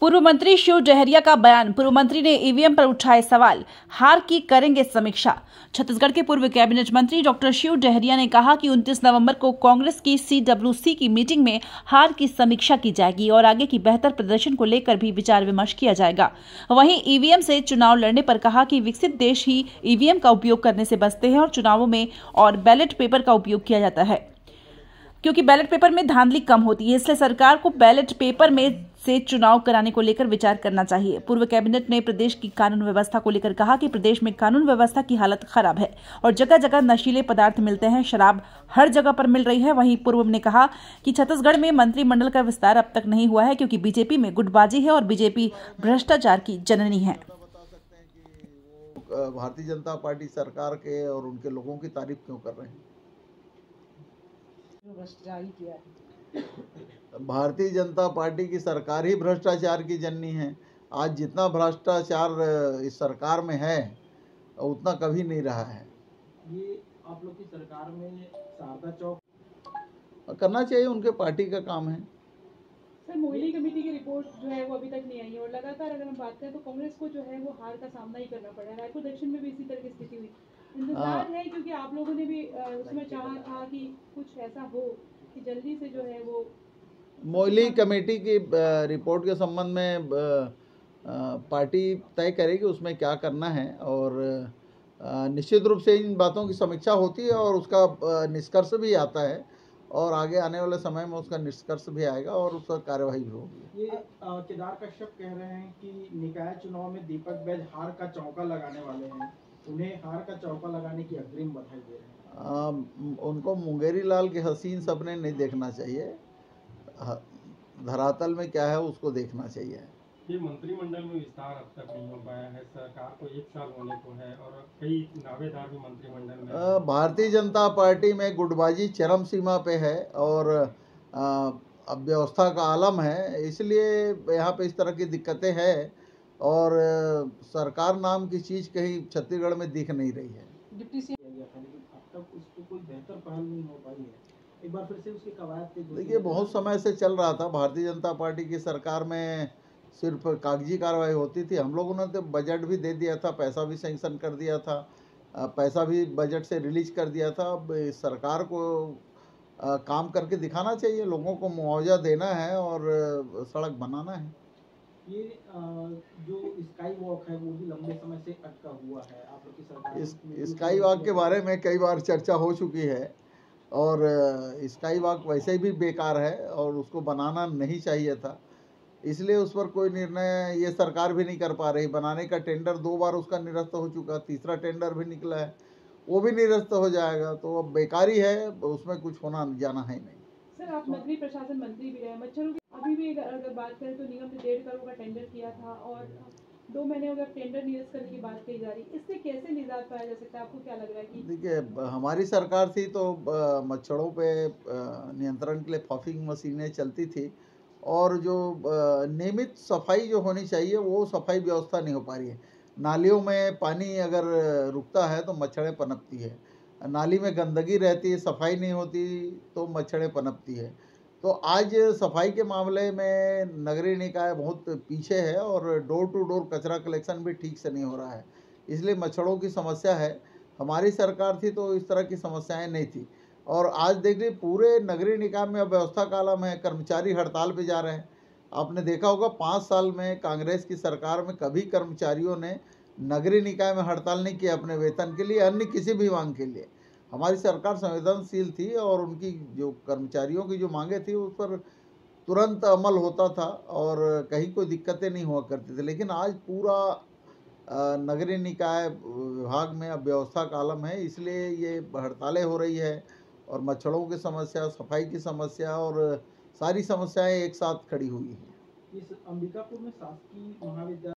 पूर्व मंत्री शिव डहरिया का बयान। पूर्व मंत्री ने ईवीएम पर उठाए सवाल, हार की करेंगे समीक्षा। छत्तीसगढ़ के पूर्व कैबिनेट मंत्री डॉक्टर शिव डहरिया ने कहा कि 29 नवंबर को कांग्रेस की CWC की मीटिंग में हार की समीक्षा की जाएगी और आगे की बेहतर प्रदर्शन को लेकर भी विचार विमर्श किया जाएगा। वहीं ईवीएम से चुनाव लड़ने पर कहा कि विकसित देश ही ईवीएम का उपयोग करने से बचते हैं और चुनावों में और बैलेट पेपर का उपयोग किया जाता है, क्योंकि बैलेट पेपर में धांधली कम होती है, इसलिए सरकार को बैलेट पेपर में से चुनाव कराने को लेकर विचार करना चाहिए। पूर्व कैबिनेट ने प्रदेश की कानून व्यवस्था को लेकर कहा कि प्रदेश में कानून व्यवस्था की हालत खराब है और जगह जगह नशीले पदार्थ मिलते हैं, शराब हर जगह पर मिल रही है। वहीं पूर्व ने कहा कि छत्तीसगढ़ में मंत्रिमंडल का विस्तार अब तक नहीं हुआ है, क्योंकि बीजेपी में गुटबाजी है और बीजेपी भ्रष्टाचार की जननी है। भारतीय जनता पार्टी सरकार के और उनके लोगों की तारीफ क्यों कर रहे हैं? भ्रष्टाचार किया है। भारतीय जनता पार्टी की सरकार ही भ्रष्टाचार की जननी है। आज जितना भ्रष्टाचार इस सरकार में है उतना कभी नहीं रहा है। ये आप लोग की सरकार में शारदा चौक करना चाहिए, उनके पार्टी का काम है। सर, मोइली कमेटी की रिपोर्ट जो है वो अभी तक नहीं आई है और लगातार अगर हम बात करें तो कांग्रेस को जो है वो हार का सामना ही करना पड़ा है। रायपुर दक्षिण में भी इसी तरह की स्थिति हुई। इंतजार है, क्योंकि आप लोगों ने भी उसमें चाहा था कि कुछ ऐसा हो कि जल्दी से जो है वो मोइली कमेटी की रिपोर्ट के संबंध में पार्टी तय करेगी उसमें क्या करना है और निश्चित रूप से इन बातों की समीक्षा होती है और उसका निष्कर्ष भी आता है और आगे आने वाले समय में उसका निष्कर्ष भी आएगा और उसका कार्यवाही भी होगी। ये केदार कश्यप कह रहे हैं कि निकाय चुनाव में दीपक बैज हार का चौका लगाने वाले हैं, उन्हें हार का चौका लगाने की अग्रिम बधाई दे रहे हैं। उनको मुंगेरी लाल के हसीन सपने नहीं देखना चाहिए, धरातल में क्या है उसको देखना चाहिए। ये मंत्रिमंडल में विस्तार अब तक नहीं हो पाया है, सरकार को 1 साल होने को है और कई दावेदार भी मंत्रिमंडल में। भारतीय जनता पार्टी में गुटबाजी चरम सीमा पे है और अब व्यवस्था का आलम है, इसलिए यहाँ पे इस तरह की दिक्कतें हैं और सरकार नाम की चीज़ कहीं छत्तीसगढ़ में दिख नहीं रही है। डिप्टी सीएम गया था, लेकिन अब तक उसको कोई बेहतर पहल नहीं हो पाई है। एक बार फिर से उसकी कवायद देखिए, बहुत समय से चल रहा था। भारतीय जनता पार्टी की सरकार में सिर्फ कागजी कार्रवाई होती थी। हम लोगों ने तो बजट भी दे दिया था, पैसा भी सेंक्शन कर दिया था, पैसा भी बजट से रिलीज कर दिया था। अब सरकार को काम करके दिखाना चाहिए, लोगों को मुआवजा देना है और सड़क बनाना है। ये जो स्काई वॉक है वो भी लंबे समय से अटका हुआ है। आप लोग की सरकार स्काई वॉक के बारे में कई बार चर्चा हो चुकी है और स्काई वॉक वैसे भी बेकार है और उसको बनाना नहीं चाहिए था, इसलिए उस पर कोई निर्णय ये सरकार भी नहीं कर पा रही। बनाने का टेंडर 2 बार उसका निरस्त हो चुका, तीसरा टेंडर भी निकला है, वो भी निरस्त हो जाएगा, तो अब बेकारी है, उसमें कुछ होना जाना है नहीं। सर, आप नगरीय प्रशासन मंत्री भी रहे। मच्छरों की अभी भी अगर बात करें तो निगम ने 1.5 करोड़ का टेंडर किया था और 2 महीने हो गए टेंडर निरस्त करने की बात कही जा रही है। इससे कैसे निजात पाया जा सकता है? आपको क्या लग रहा है कि देखिए, हमारी सरकार थी तो मच्छरों पे नियंत्रण के लिए पफिंग मशीनें चलती थी और जो नियमित सफाई जो होनी चाहिए वो सफाई व्यवस्था नहीं हो पा रही है। नालियों में पानी अगर रुकता है तो मच्छरें पनपती है, नाली में गंदगी रहती है, सफाई नहीं होती तो मच्छरें पनपती है। तो आज सफाई के मामले में नगरीय निकाय बहुत पीछे है और डोर टू डोर कचरा कलेक्शन भी ठीक से नहीं हो रहा है, इसलिए मच्छरों की समस्या है। हमारी सरकार थी तो इस तरह की समस्याएं नहीं थी और आज देख लीजिए पूरे नगरीय निकाय में अव्यवस्था का आलम है, कर्मचारी हड़ताल पे जा रहे हैं। आपने देखा होगा 5 साल में कांग्रेस की सरकार में कभी कर्मचारियों ने नगरीय निकाय में हड़ताल नहीं किया अपने वेतन के लिए, अन्य किसी भी मांग के लिए। हमारी सरकार संवेदनशील थी और उनकी जो कर्मचारियों की जो मांगे थी उस पर तुरंत अमल होता था और कहीं कोई दिक्कतें नहीं हुआ करती थी। लेकिन आज पूरा नगरीय निकाय विभाग में अब व्यवस्था का आलम है, इसलिए ये हड़तालें हो रही है और मच्छरों की समस्या, सफाई की समस्या और सारी समस्याएं एक साथ खड़ी हुई हैं। इस अंबिकापुर में शासकीय महाविद्यालय